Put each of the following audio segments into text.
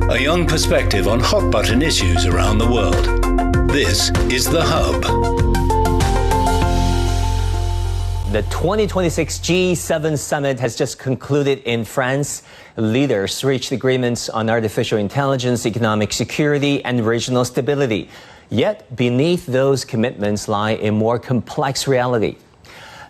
A young perspective on hot-button issues around the world. This is The Hub. The 2026 G7 summit has just concluded in France. Leaders reached agreements on artificial intelligence, economic security, and regional stability. Yet, beneath those commitments lie a more complex reality.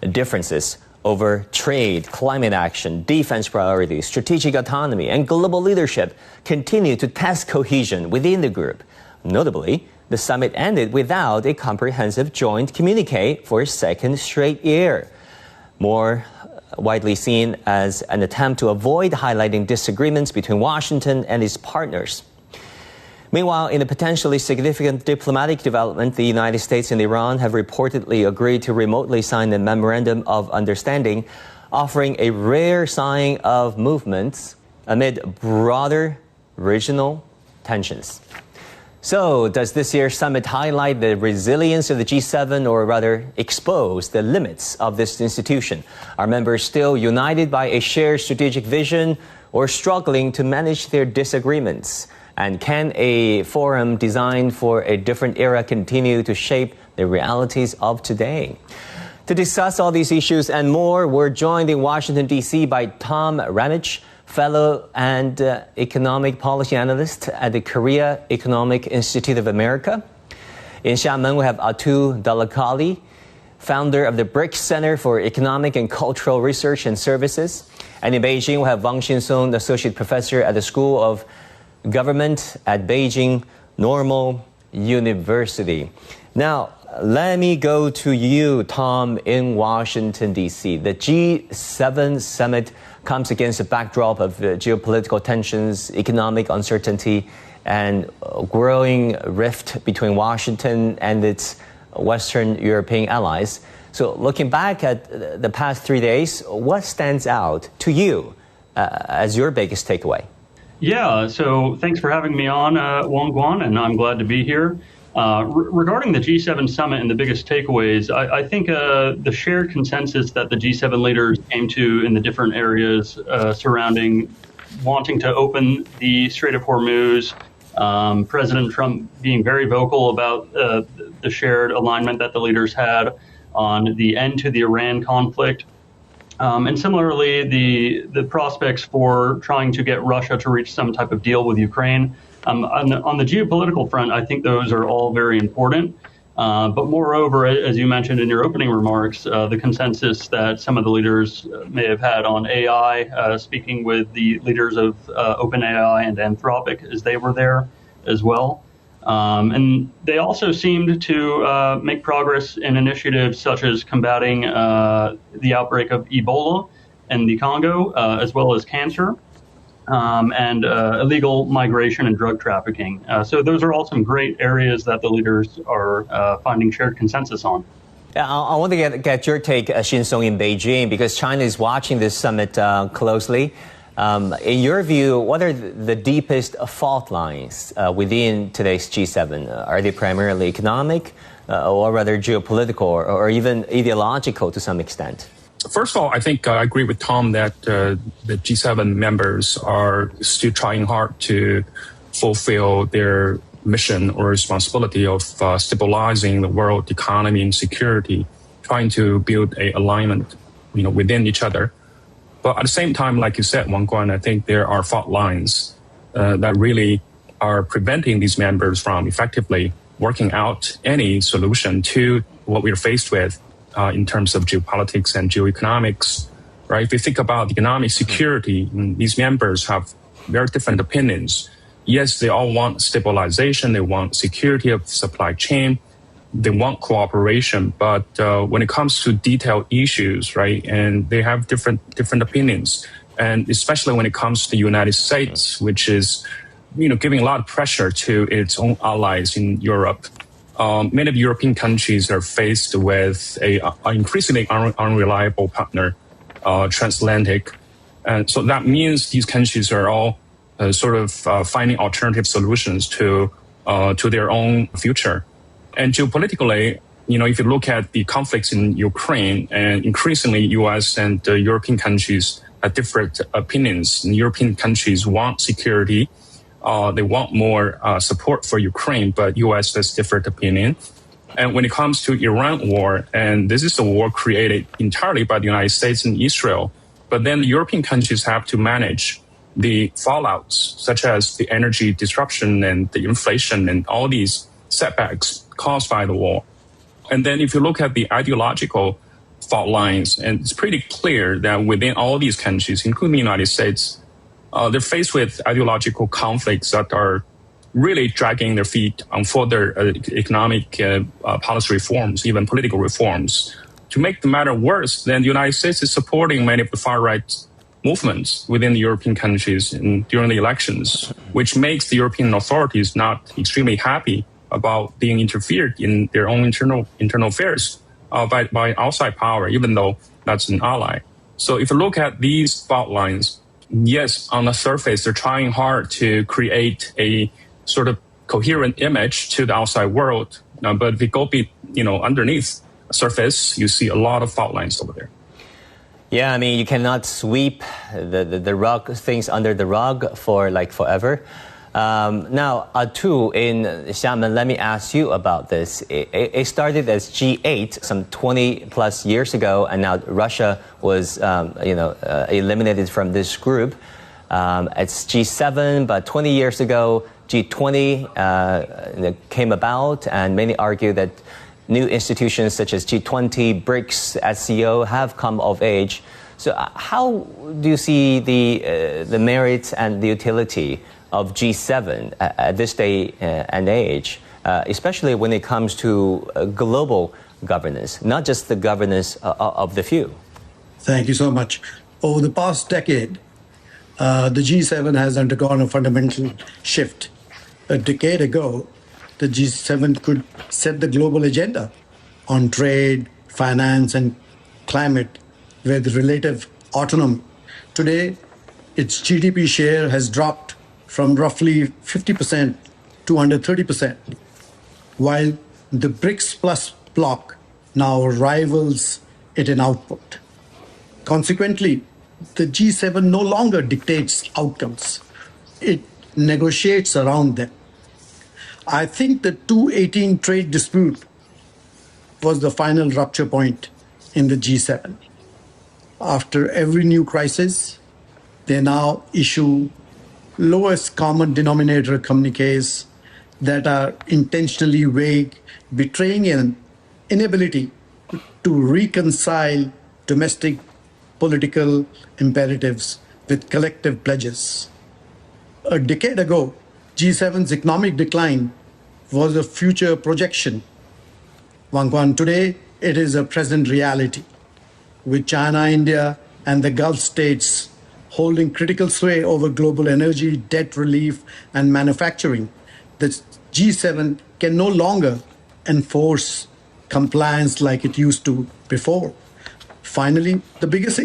Differences over trade, climate action, defense priorities, strategic autonomy, and global leadership continue to test cohesion within the group. Notably, the summit ended without a comprehensive joint communique for a second straight year. More widely seen as an attempt to avoid highlighting disagreements between Washington and its partners. Meanwhile, in a potentially significant diplomatic development, the United States and Iran have reportedly agreed to remotely sign a memorandum of understanding, offering a rare sign of movement amid broader regional tensions. So, does this year's summit highlight the resilience of the G7, or rather expose the limits of this institution? Are members still united by a shared strategic vision, or struggling to manage their disagreements? And can a forum designed for a different era continue to shape the realities of today? To discuss all these issues and more, we're joined in Washington, D.C. by Tom Ramage, fellow and economic policy analyst at the Korea Economic Institute of America. In Xiamen, we have Atul Dalakali, founder of the BRICS Center for Economic and Cultural Research and Services. And in Beijing, we have Wang Xinsong, associate professor at the School of Government at Beijing Normal University. Now, let me go to you, Tom, in Washington, D.C. The G7 summit comes against a backdrop of geopolitical tensions, economic uncertainty, and growing rift between Washington and its Western European allies. So looking back at the past 3 days, what stands out to you as your biggest takeaway? Yeah, so thanks for having me on, Wang Guan, and I'm glad to be here. Regarding the G7 summit and the biggest takeaways, I think the shared consensus that the G7 leaders came to in the different areas surrounding wanting to open the Strait of Hormuz, President Trump being very vocal about the shared alignment that the leaders had on the end to the Iran conflict. And similarly, the prospects for trying to get Russia to reach some type of deal with Ukraine. On the geopolitical front, I think those are all very important. But moreover, as you mentioned in your opening remarks, the consensus that some of the leaders may have had on AI, speaking with the leaders of OpenAI and Anthropic as they were there as well. And they also seemed to make progress in initiatives such as combating the outbreak of Ebola in the Congo, as well as cancer, and illegal migration and drug trafficking. So those are all some great areas that the leaders are finding shared consensus on. I want to get your take, Xinsong, in Beijing, because China is watching this summit closely. In your view, what are the deepest fault lines within today's G7? Are they primarily economic, or rather geopolitical, or even ideological to some extent? First of all, I think I agree with Tom that the G7 members are still trying hard to fulfill their mission or responsibility of stabilizing the world economy and security, trying to build a alignment, within each other. But at the same time, like you said, Wang Guan, I think there are fault lines that really are preventing these members from effectively working out any solution to what we're faced with in terms of geopolitics and geoeconomics, right? If you think about economic security, these members have very different opinions. Yes, they all want stabilization, they want security of the supply chain, they want cooperation, but when it comes to detailed issues, right, and they have different opinions, and especially when it comes to the United States, which is, giving a lot of pressure to its own allies in Europe. Many of the European countries are faced with an increasingly unreliable partner, transatlantic, and so that means these countries are all finding alternative solutions to their own future. And geopolitically, if you look at the conflicts in Ukraine, and increasingly U.S. and European countries different opinions. European countries want security. They want more support for Ukraine, but U.S. has different opinion. And when it comes to Iran war, and this is a war created entirely by the United States and Israel, but then the European countries have to manage the fallouts, such as the energy disruption and the inflation and all these setbacks caused by the war. And then if you look at the ideological fault lines, and it's pretty clear that within all these countries, including the United States, they're faced with ideological conflicts that are really dragging their feet on further economic policy reforms, even political reforms. To make the matter worse, then the United States is supporting many of the far-right movements within the European countries during the elections, which makes the European authorities not extremely happy about being interfered in their own internal affairs by outside power, even though that's an ally. So if you look at these fault lines, yes, on the surface, they're trying hard to create a sort of coherent image to the outside world. But if you go underneath the surface, you see a lot of fault lines over there. Yeah, I mean, you cannot sweep the things under the rug for forever. Now, Atu in Xiamen, let me ask you about this. It started as G8 some 20 plus years ago, and now Russia was, eliminated from this group. It's G7, but 20 years ago, G20 came about, and many argue that new institutions such as G20, BRICS, SCO have come of age. So how do you see the merits and the utility of G7 at this day and age, especially when it comes to global governance, not just the governance of the few? Thank you so much. Over the past decade, the G7 has undergone a fundamental shift. A decade ago, the G7 could set the global agenda on trade, finance, and climate with relative autonomy. Today, its GDP share has dropped from roughly 50% to under 30%, while the BRICS Plus bloc now rivals it in output. Consequently, the G7 no longer dictates outcomes. It negotiates around them. I think the 2018 trade dispute was the final rupture point in the G7. After every new crisis, they now issue lowest common denominator communiques that are intentionally vague, betraying an inability to reconcile domestic political imperatives with collective pledges. A decade ago, G7's economic decline was a future projection. Wang Guan, today it is a present reality, with China, India, and the Gulf states holding critical sway over global energy, debt relief, and manufacturing. The G7 can no longer enforce compliance like it used to before. Finally, the biggest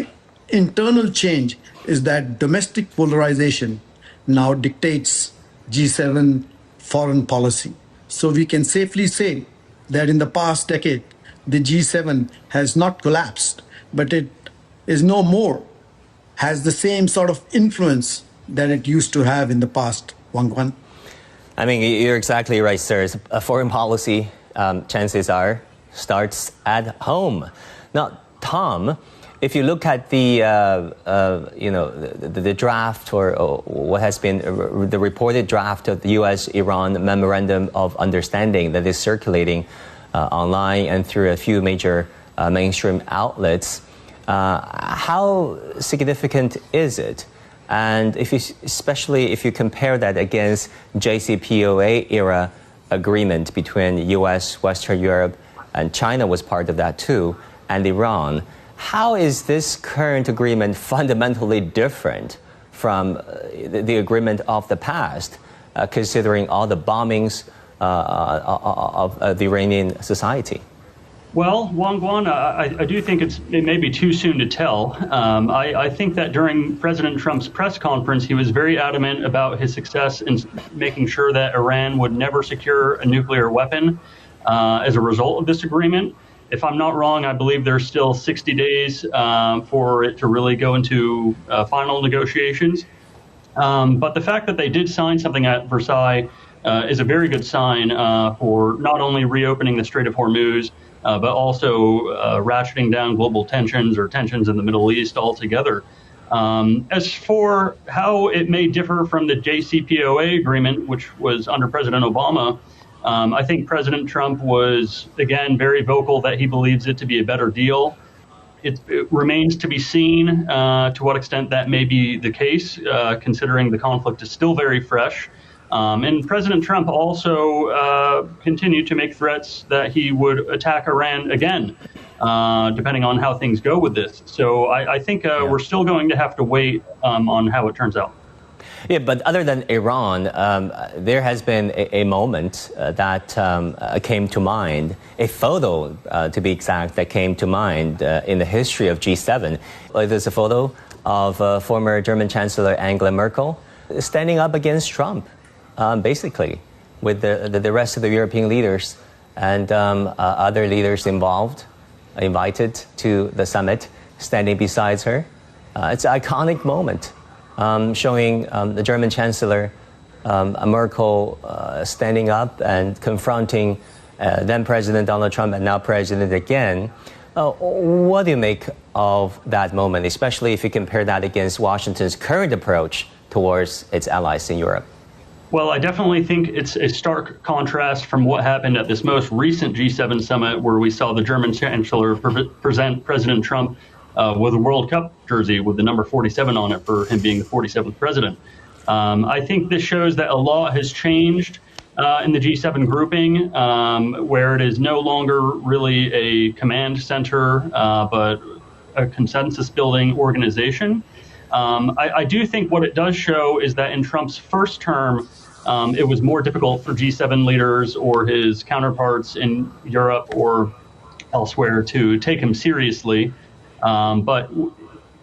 internal change is that domestic polarization now dictates G7 foreign policy. So we can safely say that in the past decade, the G7 has not collapsed, but it is no more, has the same sort of influence that it used to have in the past. Wang Guan. I mean, you're exactly right, sir. A foreign policy, chances are, starts at home. Now, Tom, if you look at the draft or what has been the reported draft of the U.S.-Iran Memorandum of Understanding that is circulating online and through a few major mainstream outlets, how significant is it? And especially if you compare that against JCPOA era agreement between U.S., Western Europe, and China was part of that too, and Iran. How is this current agreement fundamentally different from the agreement of the past, considering all the bombings of the Iranian society? Well, Wang Guan, I do think it may be too soon to tell. I think that during President Trump's press conference, he was very adamant about his success in making sure that Iran would never secure a nuclear weapon as a result of this agreement. If I'm not wrong, I believe there's still 60 days for it to really go into final negotiations. But the fact that they did sign something at Versailles is a very good sign for not only reopening the Strait of Hormuz, but also ratcheting down global tensions or tensions in the Middle East altogether. As for how it may differ from the JCPOA agreement, which was under President Obama, I think President Trump was, again, very vocal that he believes it to be a better deal. It remains to be seen to what extent that may be the case, considering the conflict is still very fresh. And President Trump also continued to make threats that he would attack Iran again, depending on how things go with this. So I think we're still going to have to wait on how it turns out. Yeah, but other than Iran, there has been a moment that came to mind, a photo, to be exact, that came to mind in the history of G7. There's a photo of former German Chancellor Angela Merkel standing up against Trump, basically, with the rest of the European leaders and other leaders invited to the summit, standing beside her. It's an iconic moment. Showing the German Chancellor Merkel standing up and confronting then President Donald Trump and now President again. What do you make of that moment, especially if you compare that against Washington's current approach towards its allies in Europe? Well, I definitely think it's a stark contrast from what happened at this most recent G7 summit, where we saw the German Chancellor present President Trump with a World Cup jersey with the number 47 on it for him being the 47th president. I think this shows that a lot has changed in the G7 grouping, where it is no longer really a command center, but a consensus-building organization. I do think what it does show is that in Trump's first term, it was more difficult for G7 leaders or his counterparts in Europe or elsewhere to take him seriously. But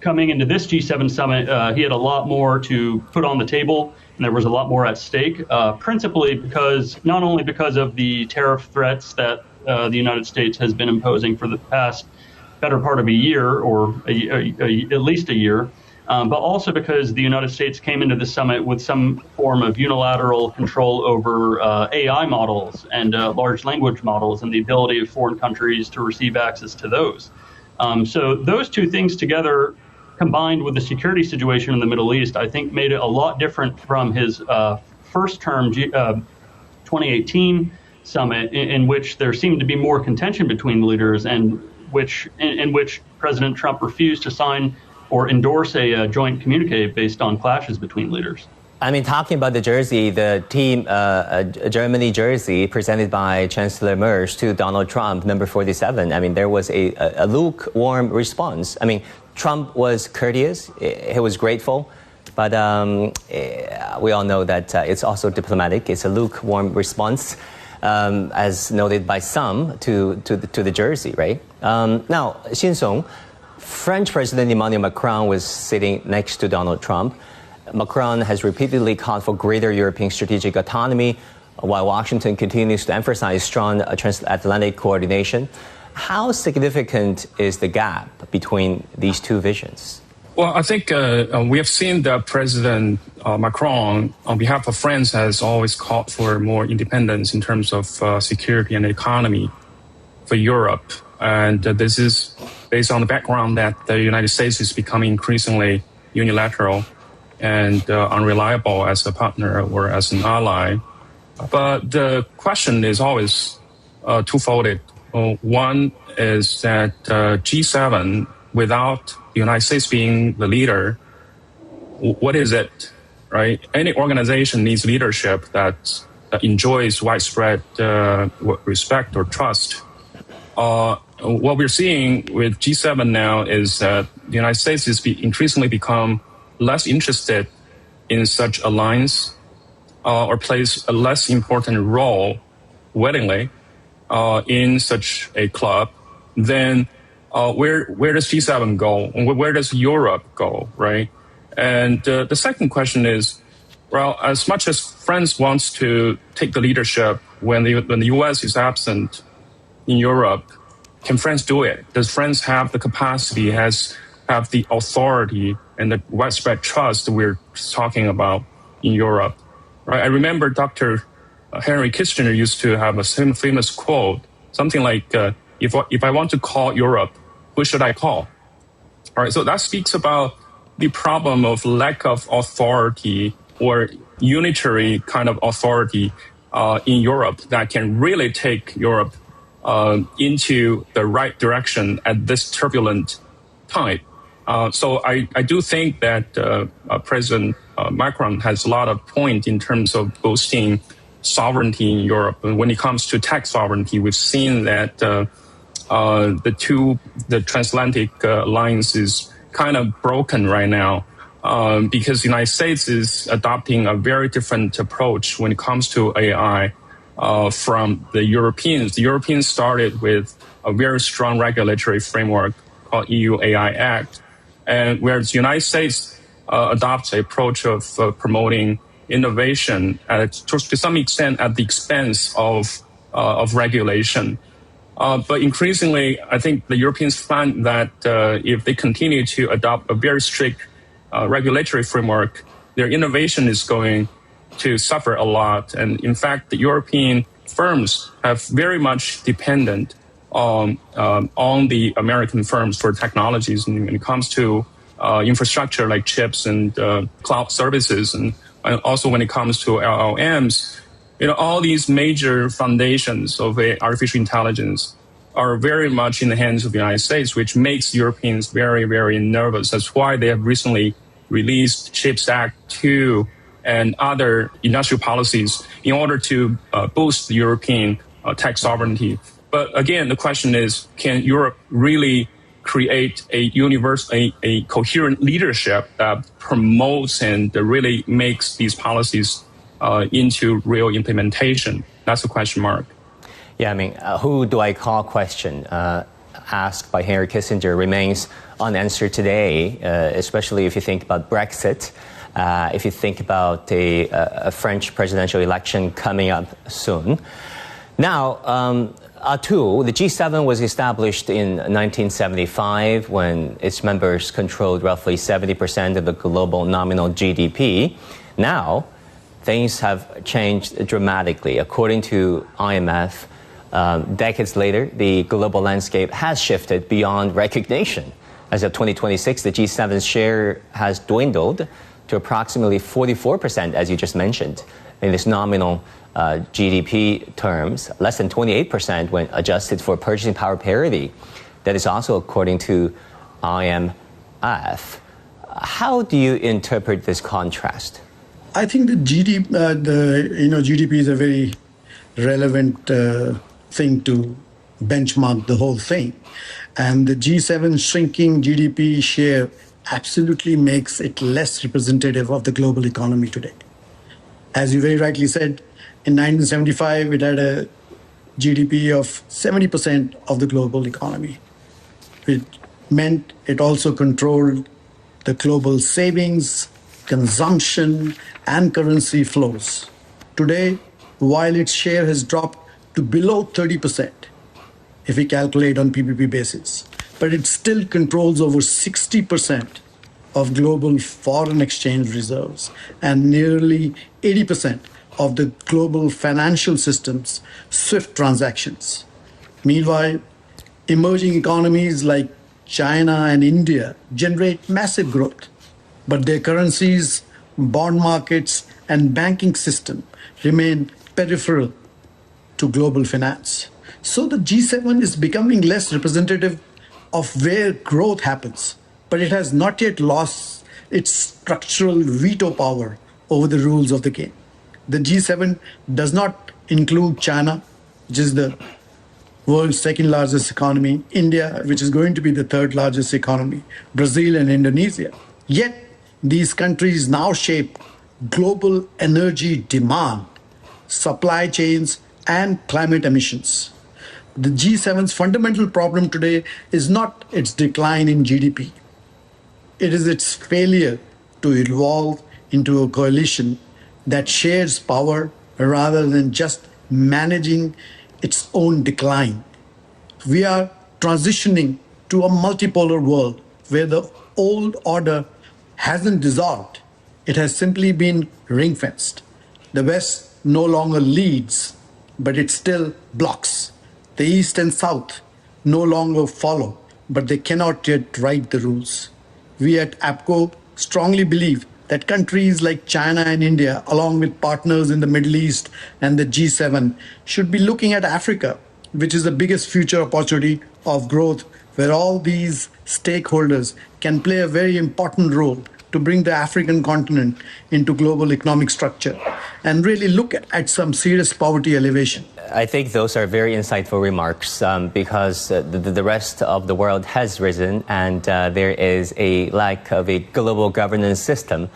coming into this G7 summit, he had a lot more to put on the table, and there was a lot more at stake, principally not only because of the tariff threats that the United States has been imposing for the past better part of a year, or at least a year, but also because the United States came into the summit with some form of unilateral control over AI models and large language models and the ability of foreign countries to receive access to those. So those two things together, combined with the security situation in the Middle East, I think made it a lot different from his first term 2018 summit, in which there seemed to be more contention between the leaders, and in which President Trump refused to sign or endorse a joint communique based on clashes between leaders. I mean, talking about the jersey, the team Germany jersey presented by Chancellor Merkel to Donald Trump, number 47. I mean, there was a lukewarm response. I mean, Trump was courteous, he was grateful, but we all know that it's also diplomatic. It's a lukewarm response, as noted by some, to the jersey, right? Now, Xin-Song, French President Emmanuel Macron was sitting next to Donald Trump. Macron has repeatedly called for greater European strategic autonomy, while Washington continues to emphasize strong transatlantic coordination. How significant is the gap between these two visions? Well, I think we have seen that President Macron, on behalf of France, has always called for more independence in terms of security and economy for Europe. And this is based on the background that the United States is becoming increasingly unilateral and unreliable as a partner or as an ally. But the question is always twofold. One is that G7, without the United States being the leader, what is it, right? Any organization needs leadership that enjoys widespread respect or trust. What we're seeing with G7 now is that the United States is increasingly become less interested in such alliance or plays a less important role willingly in such a club. Then where does G7 go? Where does Europe go, right? And the second question is, well, as much as France wants to take the leadership when the U.S. is absent in Europe, can France do it? Does France have the capacity, have the authority and the widespread trust we're talking about in Europe? Right? I remember Dr. Henry Kissinger used to have a famous quote, something like, if I want to call Europe, who should I call? All right, so that speaks about the problem of lack of authority or unitary kind of authority in Europe that can really take Europe into the right direction at this turbulent time. So I do think that President Macron has a lot of point in terms of boosting sovereignty in Europe. And when it comes to tech sovereignty, we've seen that the transatlantic alliance is kind of broken right now because the United States is adopting a very different approach when it comes to AI from the Europeans. The Europeans started with a very strong regulatory framework called EU AI Act, and whereas the United States adopts an approach of promoting innovation to some extent at the expense of regulation. But increasingly, I think the Europeans find that if they continue to adopt a very strict regulatory framework, their innovation is going to suffer a lot. And in fact, the European firms have very much dependent on the American firms for technologies. And when it comes to infrastructure like chips and cloud services, and also when it comes to LLMs, all these major foundations of artificial intelligence are very much in the hands of the United States, which makes Europeans very, very nervous. That's why they have recently released CHIPS Act 2 and other industrial policies in order to boost the European tech sovereignty. But again, the question is, can Europe really create a coherent leadership that promotes and really makes these policies into real implementation? That's a question mark. Yeah, I mean, who do I call question asked by Henry Kissinger remains unanswered today, especially if you think about Brexit, if you think about a French presidential election coming up soon. Now, the G7 was established in 1975 when its members controlled roughly 70% of the global nominal GDP. Now, things have changed dramatically. According to IMF, decades later, the global landscape has shifted beyond recognition. As of 2026, the G7's share has dwindled to approximately 44%, as you just mentioned, in this nominal GDP terms, less than 28% when adjusted for purchasing power parity. That is also according to IMF. How do you interpret this contrast? I think the GDP is a very relevant thing to benchmark the whole thing. And the G7 shrinking GDP share absolutely makes it less representative of the global economy today. As you very rightly said, in 1975, it had a GDP of 70% of the global economy. It meant it also controlled the global savings, consumption, and currency flows. Today, while its share has dropped to below 30%, if we calculate on PPP basis, but it still controls over 60% of global foreign exchange reserves and nearly 80% of the global financial system's SWIFT transactions. Meanwhile, emerging economies like China and India generate massive growth, but their currencies, bond markets, and banking system remain peripheral to global finance. So the G7 is becoming less representative of where growth happens, but it has not yet lost its structural veto power over the rules of the game. The G7 does not include China, which is the world's second largest economy, India, which is going to be the third largest economy, Brazil and Indonesia. Yet these countries now shape global energy demand, supply chains, and climate emissions. The G7's fundamental problem today is not its decline in GDP. It is its failure to evolve into a coalition that shares power rather than just managing its own decline. We are transitioning to a multipolar world where the old order hasn't dissolved. It has simply been ring-fenced. The West no longer leads, but it still blocks. The East and South no longer follow, but they cannot yet write the rules. We at APCO strongly believe that countries like China and India, along with partners in the Middle East and the G7, should be looking at Africa, which is the biggest future opportunity of growth, where all these stakeholders can play a very important role to bring the African continent into global economic structure and really look at some serious poverty elevation. I think those are very insightful remarks because the rest of the world has risen and there is a lack of a global governance system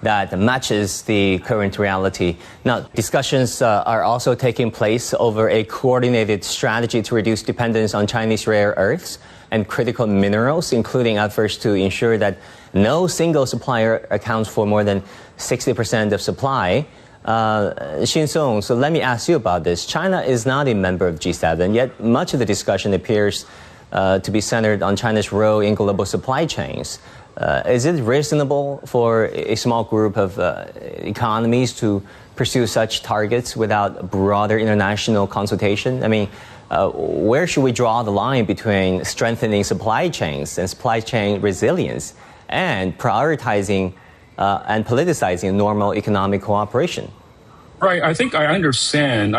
that matches the current reality. Now, discussions are also taking place over a coordinated strategy to reduce dependence on Chinese rare earths and critical minerals, including efforts to ensure that no single supplier accounts for more than 60% of supply. Shin Song, so let me ask you about this. China is not a member of G7, yet much of the discussion appears to be centered on China's role in global supply chains. Is it reasonable for a small group of economies to pursue such targets without broader international consultation? I mean, where should we draw the line between strengthening supply chains and supply chain resilience and prioritizing and politicizing normal economic cooperation? Right. I think I can understand,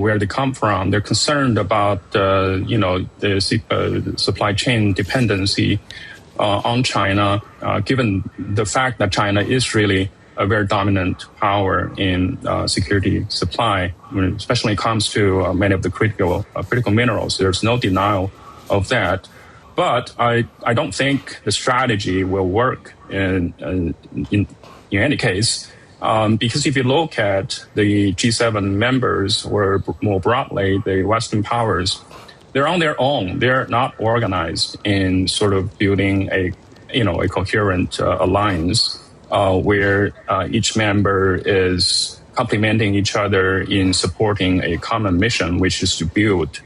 where they come from. They're concerned about, the supply chain dependency on China, given the fact that China is really a very dominant power in security supply, especially when it comes to many of the critical minerals. There's no denial of that. But I don't think the strategy will work in any case, because if you look at the G7 members, or more broadly, the Western powers, they're on their own. They're not organized in sort of building a coherent alliance where each member is complementing each other in supporting a common mission, which is to build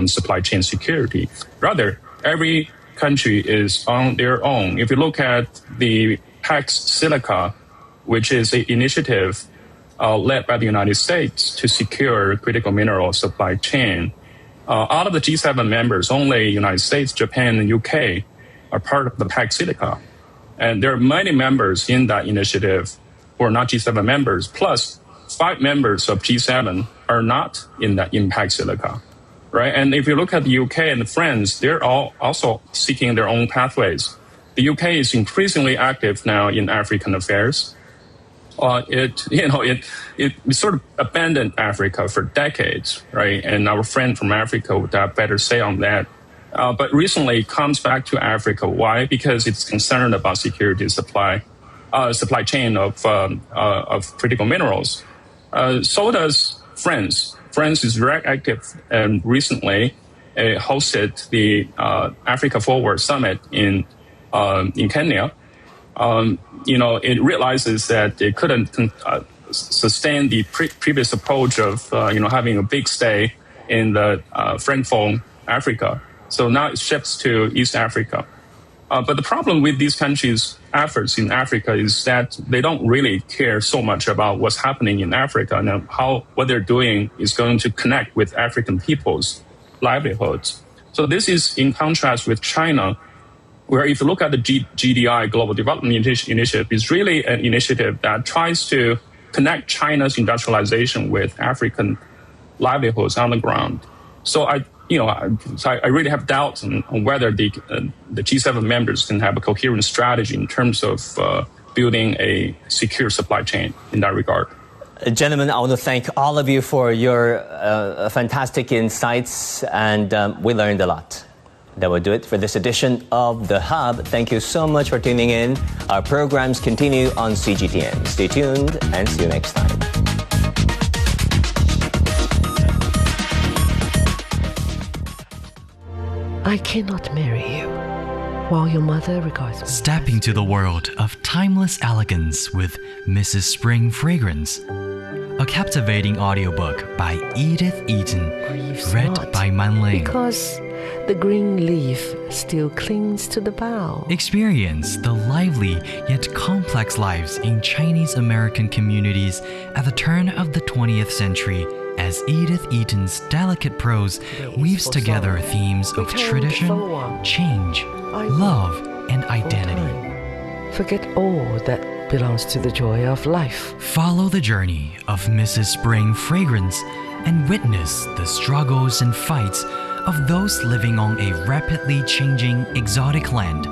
supply chain security. Rather, every country is on their own. If you look at the Pax Silica, which is an initiative led by the United States to secure critical mineral supply chain, out of the G7 members, only United States, Japan, and UK are part of the Pax Silica. And there are many members in that initiative who are not G7 members, plus 5 members of G7 are not in Pax Silica, right? And if you look at the UK and France, they're all also seeking their own pathways. The UK is increasingly active now in African affairs. It sort of abandoned Africa for decades, right? And our friend from Africa would have better say on that. But recently it comes back to Africa. Why? Because it's concerned about security supply chain of critical minerals. So does France. France is very active and recently hosted the Africa Forward Summit in Kenya. It realizes that it couldn't sustain the previous approach of, having a big stay in the Francophone Africa. So now it shifts to East Africa. But the problem with these countries' efforts in Africa is that they don't really care so much about what's happening in Africa and how what they're doing is going to connect with African people's livelihoods. So this is in contrast with China, where if you look at the GDI, Global Development Initiative, it's really an initiative that tries to connect China's industrialization with African livelihoods on the ground. So I really have doubts on whether the G7 members can have a coherent strategy in terms of building a secure supply chain in that regard. Gentlemen, I want to thank all of you for your fantastic insights, and we learned a lot. That will do it for this edition of The Hub. Thank you so much for tuning in. Our programs continue on CGTN. Stay tuned and see you next time. I cannot marry you while your mother regards me. Step into the world of timeless elegance with Mrs. Spring Fragrance. a captivating audiobook by Edith Eaton, Grieves read not, by Man Ling. because the green leaf still clings to the bough. Experience the lively yet complex lives in Chinese American communities at the turn of the 20th century as Edith Eaton's delicate prose weaves together themes of tradition, change, love, and identity. Forget all that belongs to the joy of life. Follow the journey of Mrs. Spring Fragrance and witness the struggles and fights of those living on a rapidly changing exotic land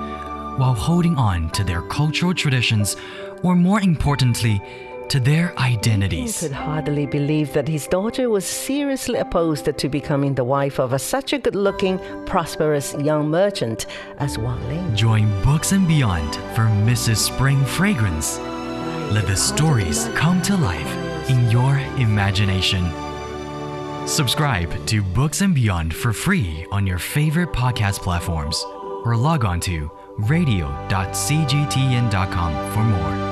while holding on to their cultural traditions, or more importantly, to their He identities. could hardly believe that his daughter was seriously opposed to becoming the wife of such a good-looking, prosperous young merchant as Wang Ling. Join Books and Beyond for Mrs. Spring Fragrance. Let the stories come to life in your imagination. Subscribe to Books and Beyond for free on your favorite podcast platforms or log on to radio.cgtn.com for more.